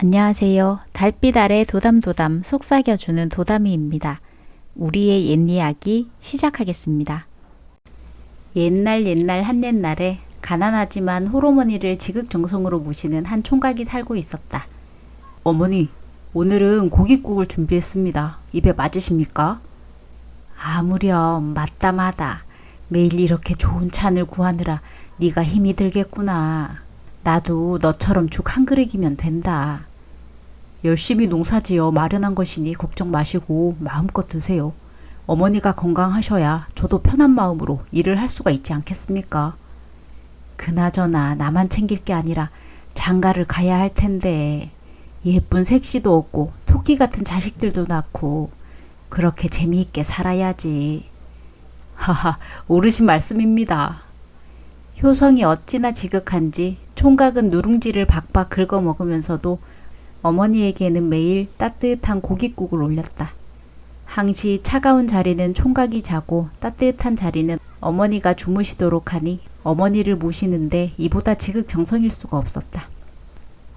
안녕하세요. 달빛 아래 도담도담 속삭여주는 도담이입니다. 우리의 옛 이야기 시작하겠습니다. 옛날 한옛날에 가난하지만 홀어머니를 지극정성으로 모시는 한 총각이 살고 있었다. 어머니, 오늘은 고깃국을 준비했습니다. 입에 맞으십니까? 아무렴 맞다마다 매일 이렇게 좋은 찬을 구하느라 네가 힘이 들겠구나. 나도 너처럼 죽 한 그릇이면 된다. 열심히 농사지어 마련한 것이니 걱정 마시고 마음껏 드세요. 어머니가 건강하셔야 저도 편한 마음으로 일을 할 수가 있지 않겠습니까? 그나저나 나만 챙길 게 아니라 장가를 가야 할 텐데 예쁜 색시도 없고 토끼 같은 자식들도 낳고 그렇게 재미있게 살아야지. 하하, 옳으신 말씀입니다. 효성이 어찌나 지극한지 총각은 누룽지를 박박 긁어 먹으면서도 어머니에게는 매일 따뜻한 고깃국을 올렸다. 항시 차가운 자리는 총각이 자고 따뜻한 자리는 어머니가 주무시도록 하니 어머니를 모시는데 이보다 지극정성일 수가 없었다.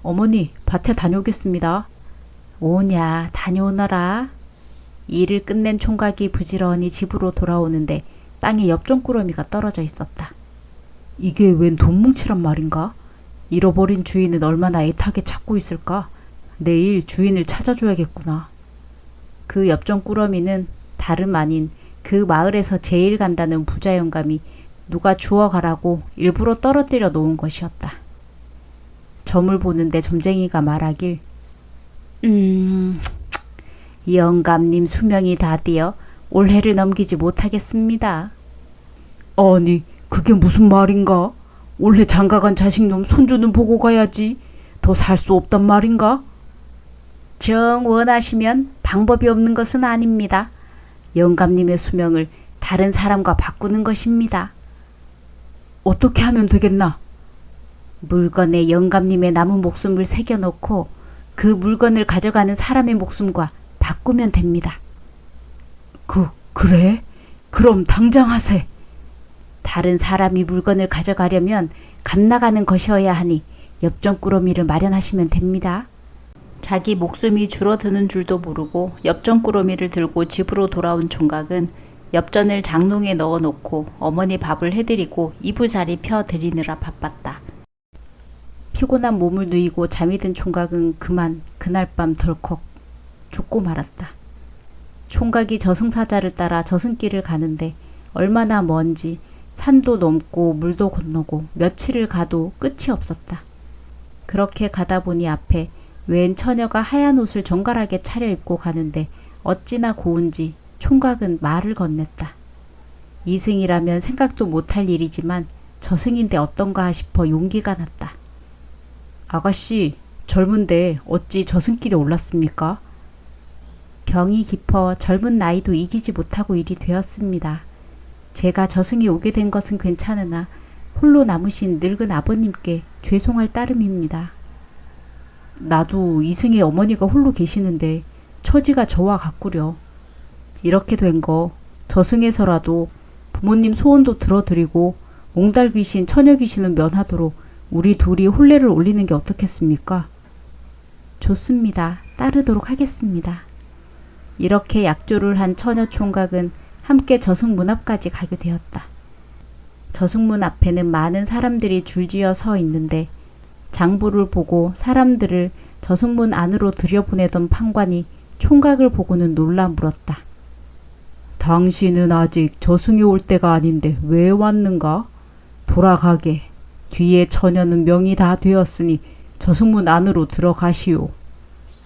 어머니, 밭에 다녀오겠습니다. 오냐, 다녀오너라. 일을 끝낸 총각이 부지런히 집으로 돌아오는데 땅에 엽전꾸러미가 떨어져 있었다. 이게 웬 돈뭉치란 말인가? 잃어버린 주인은 얼마나 애타게 찾고 있을까? 내일 주인을 찾아줘야겠구나. 그 엽전꾸러미는 다름 아닌 그 마을에서 제일 간다는 부자 영감이 누가 주워가라고 일부러 떨어뜨려 놓은 것이었다. 점을 보는데 점쟁이가 말하길 영감님 수명이 다 되어 올해를 넘기지 못하겠습니다. 아니, 그게 무슨 말인가? 올해 장가간 자식놈 손주는 보고 가야지. 더 살 수 없단 말인가? 정 원하시면 방법이 없는 것은 아닙니다. 영감님의 수명을 다른 사람과 바꾸는 것입니다. 어떻게 하면 되겠나? 물건에 영감님의 남은 목숨을 새겨놓고 그 물건을 가져가는 사람의 목숨과 바꾸면 됩니다. 그래? 그럼 당장 하세. 다른 사람이 물건을 가져가려면 값 나가는 것이어야 하니 엽전꾸러미를 마련하시면 됩니다. 자기 목숨이 줄어드는 줄도 모르고 엽전꾸러미를 들고 집으로 돌아온 총각은 엽전을 장롱에 넣어놓고 어머니 밥을 해드리고 이부자리 펴드리느라 바빴다. 피곤한 몸을 누이고 잠이 든 총각은 그만 그날 밤 덜컥 죽고 말았다. 총각이 저승사자를 따라 저승길을 가는데 얼마나 먼지 산도 넘고 물도 건너고 며칠을 가도 끝이 없었다. 그렇게 가다 보니 앞에 웬 처녀가 하얀 옷을 정갈하게 차려입고 가는데 어찌나 고운지 총각은 말을 건넸다. 이승이라면 생각도 못할 일이지만 저승인데 어떤가 싶어 용기가 났다. 아가씨, 젊은데 어찌 저승길에 올랐습니까? 병이 깊어 젊은 나이도 이기지 못하고 일이 되었습니다. 제가 저승에 오게 된 것은 괜찮으나 홀로 남으신 늙은 아버님께 죄송할 따름입니다. 나도 이승의 어머니가 홀로 계시는데 처지가 저와 같구려. 이렇게 된 거 저승에서라도 부모님 소원도 들어드리고 몽달 귀신 처녀 귀신은 면하도록 우리 둘이 혼례를 올리는 게 어떻겠습니까? 좋습니다. 따르도록 하겠습니다. 이렇게 약조를 한 처녀 총각은 함께 저승문 앞까지 가게 되었다. 저승문 앞에는 많은 사람들이 줄지어 서 있는데 장부를 보고 사람들을 저승문 안으로 들여보내던 판관이 총각을 보고는 놀라 물었다. 당신은 아직 저승에 올 때가 아닌데 왜 왔는가? 돌아가게. 뒤에 처녀는 명이 다 되었으니 저승문 안으로 들어가시오.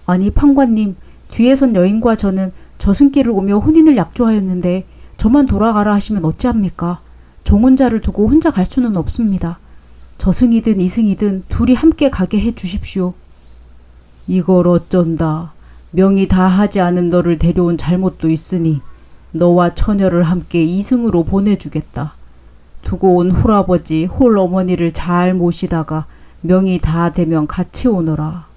아니 판관님, 뒤에선 여인과 저는 저승길을 오며 혼인을 약조하였는데 저만 돌아가라 하시면 어찌합니까? 종혼자를 두고 혼자 갈 수는 없습니다. 저승이든 이승이든 둘이 함께 가게 해 주십시오. 이걸 어쩐다. 명이 다 하지 않은 너를 데려온 잘못도 있으니 너와 처녀를 함께 이승으로 보내주겠다. 두고 온 홀아버지 홀어머니를 잘 모시다가 명이 다 되면 같이 오너라.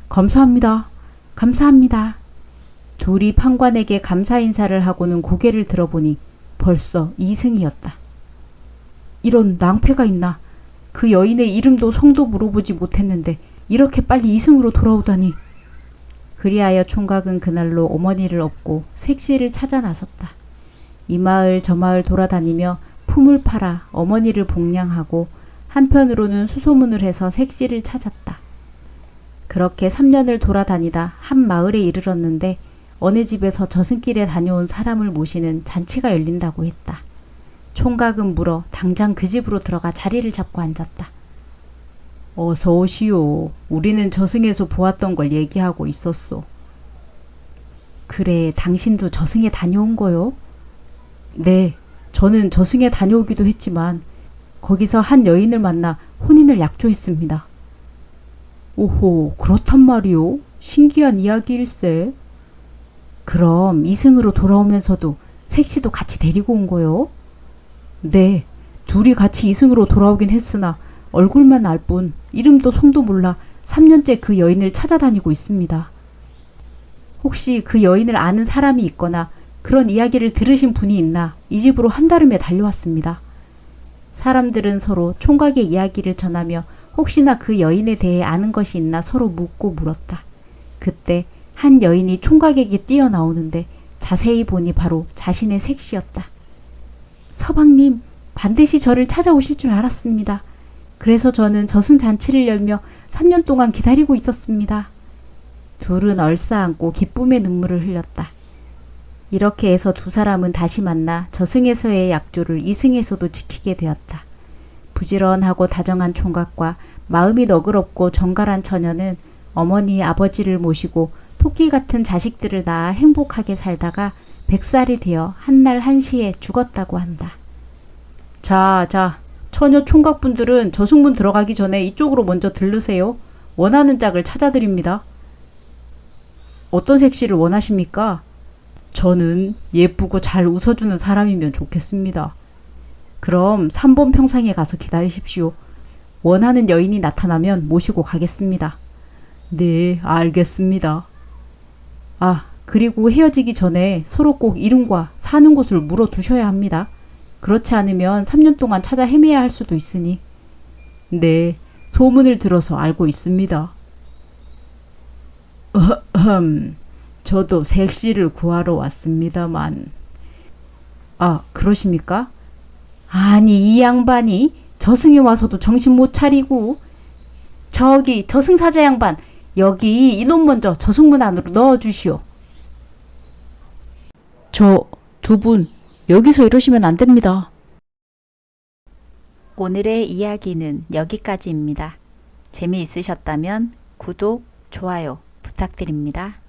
감사합니다. 감사합니다. 둘이 판관에게 감사 인사를 하고는 고개를 들어보니 벌써 이승이었다. 이런 낭패가 있나. 그 여인의 이름도 성도 물어보지 못했는데 이렇게 빨리 이승으로 돌아오다니. 그리하여 총각은 그날로 어머니를 업고 색시를 찾아 나섰다. 이 마을 저 마을 돌아다니며 품을 팔아 어머니를 복량하고 한편으로는 수소문을 해서 색시를 찾았다. 그렇게 3년을 돌아다니다 한 마을에 이르렀는데 어느 집에서 저승길에 다녀온 사람을 모시는 잔치가 열린다고 했다. 총각은 물어 당장 그 집으로 들어가 자리를 잡고 앉았다. 어서 오시오. 우리는 저승에서 보았던 걸 얘기하고 있었소. 그래, 당신도 저승에 다녀온 거요? 네, 저는 저승에 다녀오기도 했지만 거기서 한 여인을 만나 혼인을 약조했습니다. 오호, 그렇단 말이오. 신기한 이야기일세. 그럼 이승으로 돌아오면서도 색시도 같이 데리고 온 거요? 네, 둘이 같이 이승으로 돌아오긴 했으나 얼굴만 알 뿐 이름도 성도 몰라 3년째 그 여인을 찾아다니고 있습니다. 혹시 그 여인을 아는 사람이 있거나 그런 이야기를 들으신 분이 있나 이 집으로 한달음에 달려왔습니다. 사람들은 서로 총각의 이야기를 전하며 혹시나 그 여인에 대해 아는 것이 있나 서로 묻고 물었다. 그때 한 여인이 총각에게 뛰어나오는데 자세히 보니 바로 자신의 색시였다. 서방님, 반드시 저를 찾아오실 줄 알았습니다. 그래서 저는 저승잔치를 열며 3년 동안 기다리고 있었습니다. 둘은 얼싸안고 기쁨의 눈물을 흘렸다. 이렇게 해서 두 사람은 다시 만나 저승에서의 약조를 이승에서도 지키게 되었다. 부지런하고 다정한 총각과 마음이 너그럽고 정갈한 처녀는 어머니 아버지를 모시고 토끼 같은 자식들을 낳아 행복하게 살다가 100살이 되어 한날 한시에 죽었다고 한다. 자, 처녀 총각분들은 저승문 들어가기 전에 이쪽으로 먼저 들르세요. 원하는 짝을 찾아드립니다. 어떤 색시를 원하십니까? 저는 예쁘고 잘 웃어주는 사람이면 좋겠습니다. 그럼 3번 평상에 가서 기다리십시오. 원하는 여인이 나타나면 모시고 가겠습니다. 네, 알겠습니다. 아, 그리고 헤어지기 전에 서로 꼭 이름과 사는 곳을 물어두셔야 합니다. 그렇지 않으면 3년 동안 찾아 헤매야 할 수도 있으니. 네, 소문을 들어서 알고 있습니다. 저도 색시를 구하러 왔습니다만. 아, 그러십니까? 아니, 이 양반이 저승에 와서도 정신 못 차리고. 저기 저승사자 양반, 여기 이놈 먼저 저승문 안으로 넣어주시오. 저 두 분 여기서 이러시면 안 됩니다. 오늘의 이야기는 여기까지입니다. 재미있으셨다면 구독, 좋아요 부탁드립니다.